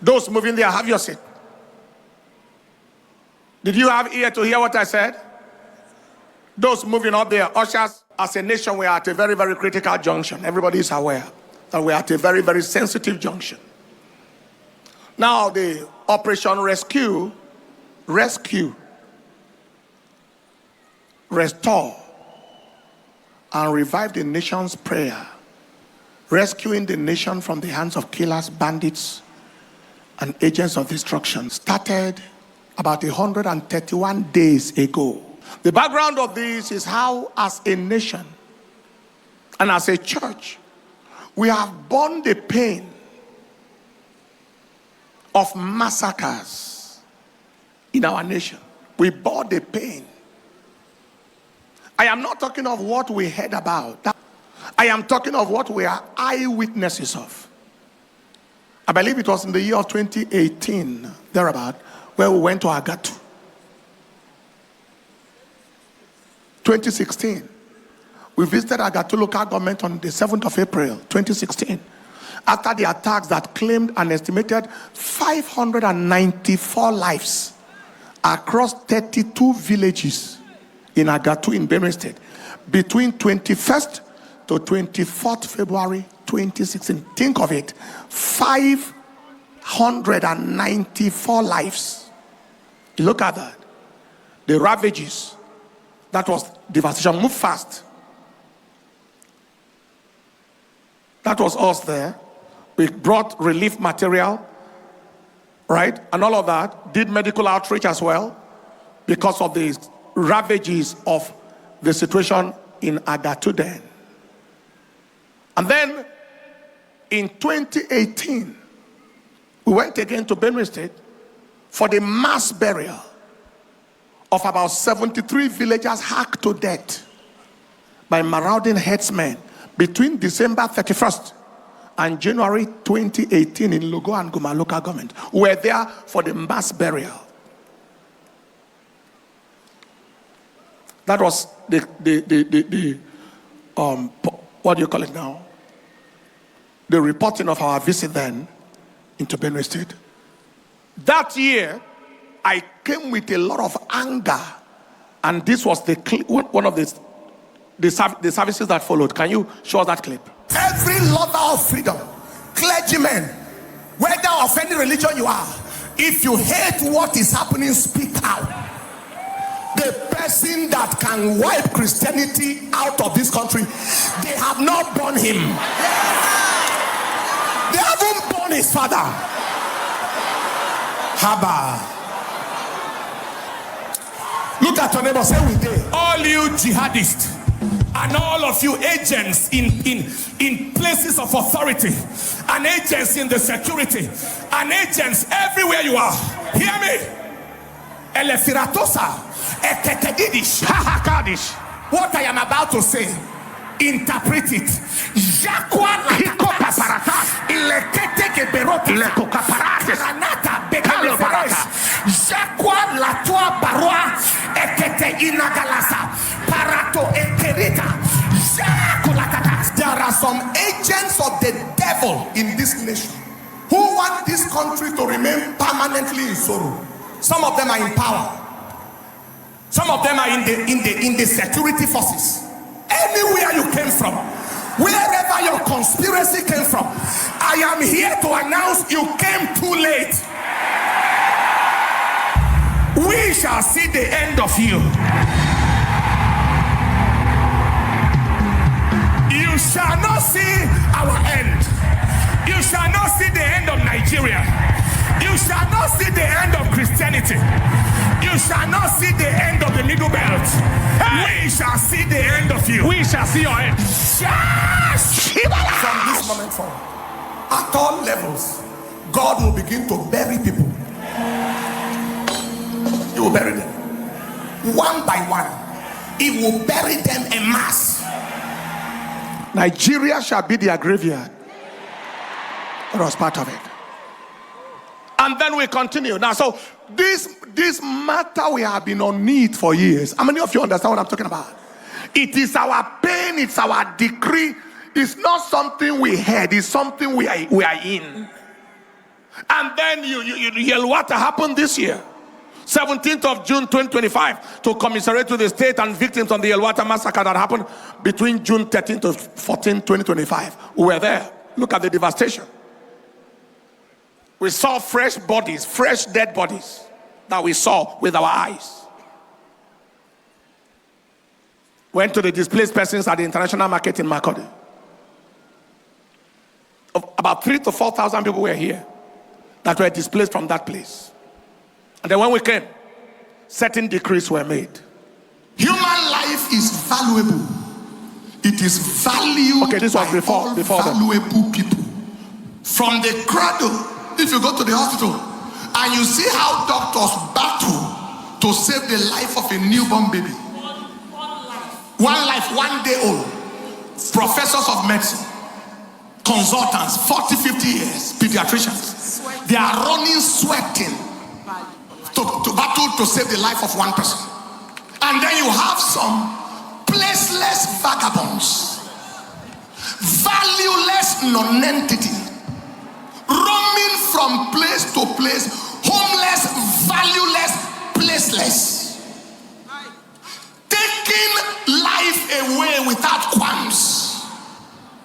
Those moving there, have your seat. Did you have ear to hear what I said? Those moving up there, ushers, as a nation, we are at a very, very critical junction. Everybody is aware that we are at a very, very sensitive junction. Now, the Operation Rescue, restore, and revive the nation's prayer, rescuing the nation from the hands of killers, bandits, and agents of destruction, started about 131 days ago. The background of this is how, as a nation and as a church, we have borne the pain of massacres in our nation. We bore the pain. I am not talking of what we heard about. I am talking of what we are eyewitnesses of. I believe it was in the year of 2018, thereabout, where we went to Agatu. 2016, we visited Agatu local government on the 7th of April, 2016, after the attacks that claimed an estimated 594 lives across 32 villages in Agatu in Benue State between 21st to 24th February 2016. Think of it, 594 lives. You look at that. The ravages. That was devastation. Move fast. That was us there. We brought relief material, right? And all of that. Did medical outreach as well because of the ravages of the situation in Agatu then. And then in 2018, we went again to Benue State for the mass burial of about 73 villagers hacked to death by marauding herdsmen between December 31st and January 2018 in Logo and Guma local government. We were there for the mass burial. That was what do you call it now? The reporting of our visit then into Benue State. That year, I came with a lot of anger, and this was one of the services that followed. Can you show us that clip? Every lover of freedom, clergymen, whether of any religion you are, if you hate what is happening, speak out. The person that can wipe Christianity out of this country, they have not born him. They haven't born his father. Haba. Look at your neighbor, say we did. All you jihadists and all of you agents in places of authority and agents in the security and agents everywhere you are, hear me. Elefiratosa, eketedidish, hahakadish. What I am about to say, interpret it. Jakwa lakopaparatas, ileketeke beroti, lekokaparates, ranata bekalobaras, jakwa latua barua, ekete inagalasa, parato ekerita, jakulatatas. There are some agents of the devil in this nation who want this country to remain permanently in sorrow. Some of them are in power. Some of them are in the security forces. Anywhere you came from, wherever your conspiracy came from, I am here to announce you came too late. We shall see the end of you. You shall not see our end. You shall not see the end of Nigeria. You shall not see the end of Christianity. You shall not see the end of the Middle Belt. Hey. We shall see the end of you. We shall see your end. From this moment forward, at all levels, God will begin to bury people. He will bury them. One by one. He will bury them en masse. Nigeria shall be their graveyard. That was part of it. And then we continue. Now, so this matter we have been on it for years. How many of you understand what I'm talking about? It is our pain, it's our decree. It's not something we heard, it's something we are in. And then Yelwata happened this year, 17th of June 2025, to commiserate with the state and victims on the Yelwata massacre that happened between June 13th to 14th, 2025. We were there. Look at the devastation. We saw fresh bodies, fresh dead bodies that we saw with our eyes. Went to the displaced persons at the international market in Makurdi. About 3,000 to 4,000 people were here that were displaced from that place. And then when we came, certain decrees were made. Human life is valuable. It is valued okay, this was by before valuable people. From the cradle, if you go to the hospital and you see how doctors battle to save the life of a newborn baby. One life, 1 day old. Professors of medicine, consultants, 40, 50 years, pediatricians. They are running, sweating to battle to save the life of one person. And then you have some placeless vagabonds, valueless nonentity, roaming from place to place, homeless, valueless, placeless, taking life away without qualms.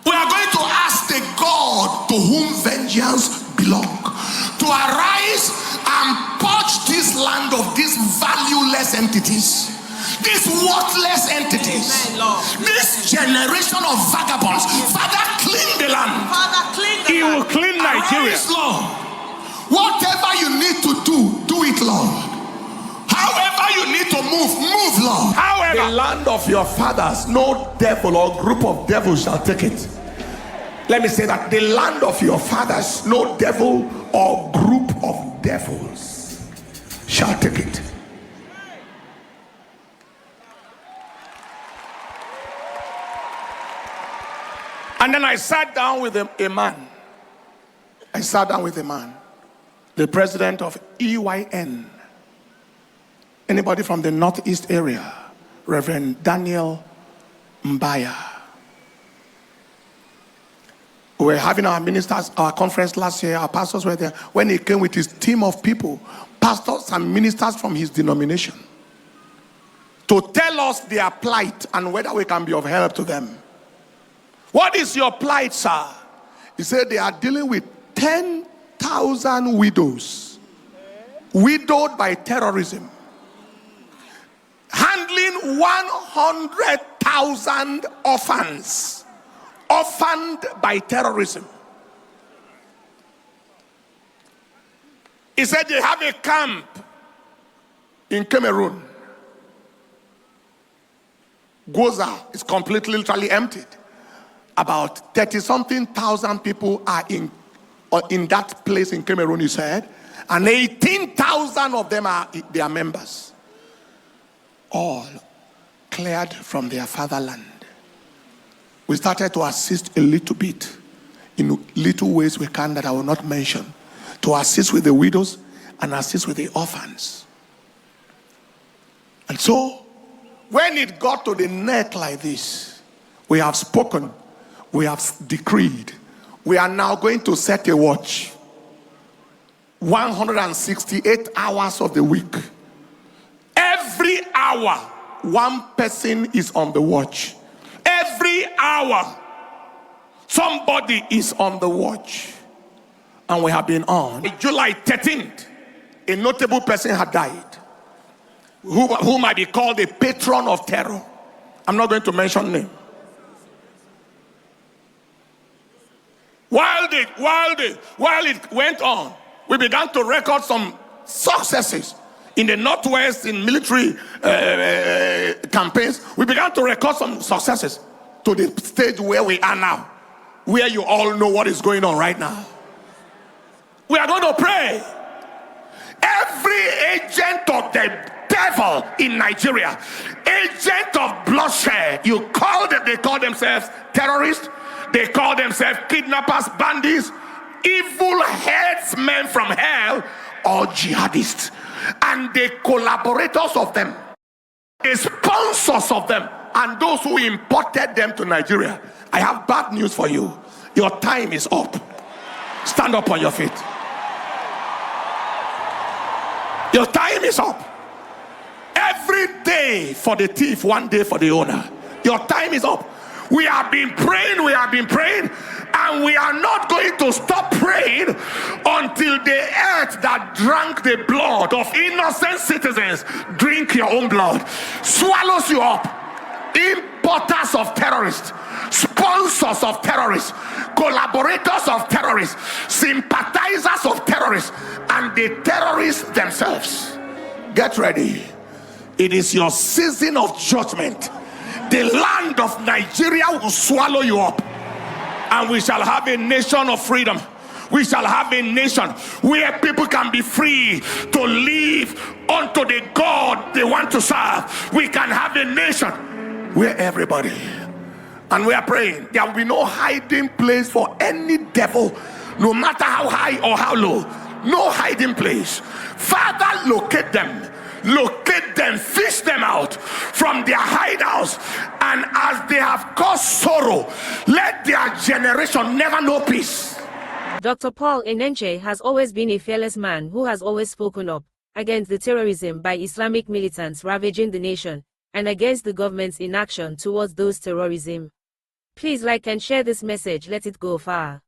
We are going to ask the God to whom vengeance belongs to arise and purge this land of these valueless entities, these worthless entities, this generation of vagabonds. Father, clean the land. He will clean Nigeria. Arise, Lord. Whatever you need to do it, Lord. However you need to move, Lord. However, the land of your fathers, no devil or group of devils shall take it. Let me say that the land of your fathers, no devil or group of devils shall take it. and then I sat down with a man. The president of EYN. Anybody from the Northeast area? Reverend Daniel Mbaya. We were having our ministers, our conference last year. Our pastors were there. When he came with his team of people, pastors and ministers from his denomination, to tell us their plight and whether we can be of help to them. What is your plight, sir? He said they are dealing with 10,000 widows, widowed by terrorism, handling 100,000 orphans, orphaned by terrorism. He said they have a camp in Cameroon. Goza is completely, literally emptied. About 30-something thousand people are in that place in Cameroon, he said, and 18,000 of them are their members. All cleared from their fatherland. We started to assist a little bit, in little ways we can that I will not mention, to assist with the widows and assist with the orphans. And so, when it got to the neck like this, we have spoken, we have decreed, we are now going to set a watch. 168 hours of the week. Every hour, one person is on the watch. Every hour, somebody is on the watch. And we have been on. July 13th, a notable person had died, who might be called a patron of terror. I'm not going to mention name. While it went on, we began to record some successes in the Northwest in military campaigns. We began to record some successes to the stage where we are now, where you all know what is going on right now. We are going to pray. Every agent of the devil in Nigeria, agent of bloodshed, they call themselves terrorists, they call themselves kidnappers, bandits, evil headsmen from hell, or jihadists, and the collaborators of them, the sponsors of them, and those who imported them to Nigeria. I have bad news for you. Your time is up. Stand up on your feet. Your time is up. Every day for the thief, one day for the owner. Your time is up. We have been praying, and we are not going to stop praying until the earth that drank the blood of innocent citizens drink your own blood, swallows you up. Importers of terrorists, sponsors of terrorists, collaborators of terrorists, sympathizers of terrorists, and the terrorists themselves. Get ready. It is your season of judgment. The land of Nigeria will swallow you up, and we shall have a nation of freedom. We shall have a nation where people can be free to live unto the God they want to serve. We can have a nation where everybody, and we are praying, there will be no hiding place for any devil, no matter how high or how low. No hiding place. Father, locate them, fish them out from their hideouts, and as they have caused sorrow, let their generation never know peace. Dr. Paul Enenche has always been a fearless man who has always spoken up against the terrorism by Islamic militants ravaging the nation, and against the government's inaction towards those terrorism. Please like and share this message. Let it go far.